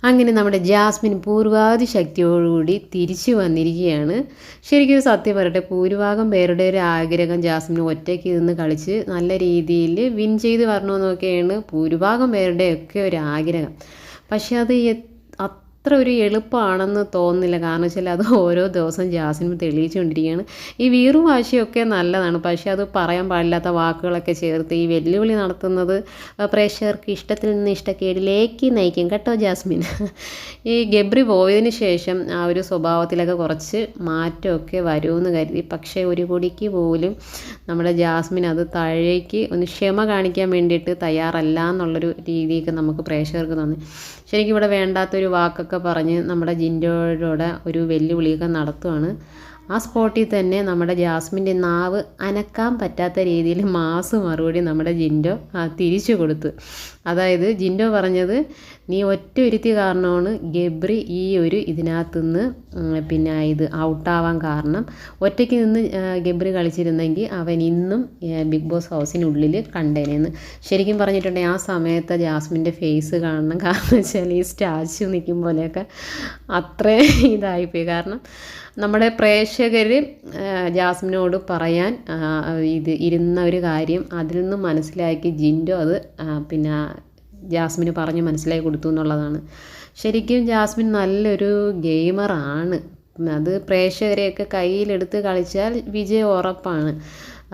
അങ്ങനെ നമ്മുടെ ജാസ്മിൻ പൂർവാധി ശക്തിയോടുകൂടി തിരിച്ചു വന്നിരിക്കുകയാണ്. ശരിക്കും സത്യം പറയട്ടെ, ഭൂരിഭാഗം പേരുടെ ഒരു ആഗ്രഹം ജാസ്മിൻ ഒറ്റയ്ക്ക് നിന്ന് കളിച്ച് നല്ല രീതിയിൽ വിൻ ചെയ്ത് വരണമെന്നൊക്കെയാണ് ഭൂരിഭാഗം പേരുടെയൊക്കെ ഒരു ആഗ്രഹം. പക്ഷെ അത് അത്ര ഒരു എളുപ്പമാണെന്ന് തോന്നുന്നില്ല. കാരണം വെച്ചാൽ അത് ഓരോ ദിവസം ജാസ്മിൻ തെളിയിച്ചുകൊണ്ടിരിക്കുകയാണ്. ഈ വീറും വാശിയൊക്കെ നല്ലതാണ്, പക്ഷേ അത് പറയാൻ പാടില്ലാത്ത വാക്കുകളൊക്കെ ചേർത്ത് ഈ വെല്ലുവിളി നടത്തുന്നത് പ്രേക്ഷകർക്ക് ഇഷ്ടത്തിൽ നിന്ന് ഇഷ്ടക്കേടിലേക്ക് നയിക്കും കേട്ടോ ജാസ്മിൻ. ഈ ഗബ്രി പോയതിന് ശേഷം ആ ഒരു സ്വഭാവത്തിലൊക്കെ കുറച്ച് മാറ്റമൊക്കെ വരുമെന്ന് കരുതി. പക്ഷേ ഒരു പൊടിക്ക് പോലും നമ്മുടെ ജാസ്മിൻ അത് താഴേക്ക് ഒന്ന് ക്ഷമ കാണിക്കാൻ വേണ്ടിയിട്ട് തയ്യാറല്ല എന്നുള്ളൊരു രീതിയൊക്കെ നമുക്ക് പ്രേക്ഷകർക്ക് തോന്നി. ശരിക്കും ഇവിടെ വേണ്ടാത്തൊരു വാക്കൊക്കെ പറഞ്ഞ് നമ്മുടെ ജിൻഡോയോട് ഒരു വെല്ലുവിളിയൊക്കെ നടത്തുവാണ്. ആ സ്പോട്ടിൽ തന്നെ നമ്മുടെ ജാസ്മിൻ്റെ നാവ് അനക്കാൻ പറ്റാത്ത രീതിയിൽ മാസ് മറുപടി നമ്മുടെ ജിൻഡോ തിരിച്ചു കൊടുത്തു. അതായത് ജിൻഡോ പറഞ്ഞത്, നീ ഒറ്റ ഒരുത്തി കാരണമാണ് ഗബ്രി ഈ ഒരു ഇതിനകത്തുനിന്ന് പിന്നെ ഇത് ഔട്ടാവാൻ കാരണം. ഒറ്റയ്ക്ക് നിന്ന് ഗബ്രി കളിച്ചിരുന്നെങ്കിൽ അവൻ ഇന്നും ബിഗ് ബോസ് ഹൗസിനുള്ളിൽ കണ്ടേനെന്ന് ശരിക്കും പറഞ്ഞിട്ടുണ്ടെങ്കിൽ ആ സമയത്ത് ജാസ്മിൻ്റെ ഫേസ് കാണണം. കാരണം വെച്ചാൽ ഈ സ്റ്റാച്ചു നിൽക്കും പോലെയൊക്കെ അത്രേ ഇതായിപ്പോയി. കാരണം നമ്മുടെ പ്രേക്ഷകർ ജാസ്മിനോട് പറയാൻ ഇരുന്ന ഒരു കാര്യം അതിൽ നിന്ന് മനസ്സിലാക്കി ജിൻഡോ അത് പിന്നെ ജാസ്മിന് പറഞ്ഞ് മനസ്സിലാക്കി കൊടുത്തു എന്നുള്ളതാണ്. ശരിക്കും ജാസ്മിൻ നല്ലൊരു ഗെയിമറാണ്. അത് പ്രേക്ഷകരെയൊക്കെ കയ്യിലെടുത്ത് കളിച്ചാൽ വിജയം ഉറപ്പാണ്.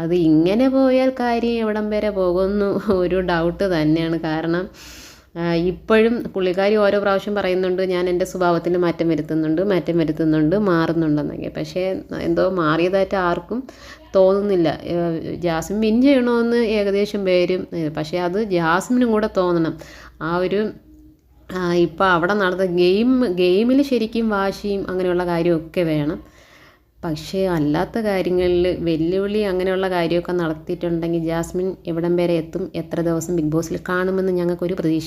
അത് ഇങ്ങനെ പോയാൽ കാര്യം എവിടം വരെ പോകുമെന്ന് ഒരു ഡൗട്ട് തന്നെയാണ്. കാരണം ഇപ്പോഴും പുള്ളിക്കാരി ഓരോ പ്രാവശ്യം പറയുന്നുണ്ട്, ഞാൻ എൻ്റെ സ്വഭാവത്തിൽ മാറ്റം വരുത്തുന്നുണ്ട് മാറുന്നുണ്ടെന്നൊക്കെ. പക്ഷേ എന്തോ മാറിയതായിട്ട് ആർക്കും തോന്നുന്നില്ല. ജാസ്മിൻ വിൻ ചെയ്യണമെന്ന് ഏകദേശം പേരും, പക്ഷേ അത് ജാസ്മിനും കൂടെ തോന്നണം. ആ ഒരു ഇപ്പോൾ അവിടെ നടന്ന ഗെയിമിൽ ശരിക്കും വാശിയും അങ്ങനെയുള്ള കാര്യമൊക്കെ വേണം. പക്ഷേ അല്ലാത്ത കാര്യങ്ങളിൽ വെല്ലുവിളി അങ്ങനെയുള്ള കാര്യമൊക്കെ നടത്തിയിട്ടുണ്ടെങ്കിൽ ജാസ്മിൻ എവിടം വരെ എത്തും, എത്ര ദിവസം ബിഗ് ബോസിൽ കാണുമെന്ന് ഞങ്ങൾക്കൊരു പ്രതീക്ഷ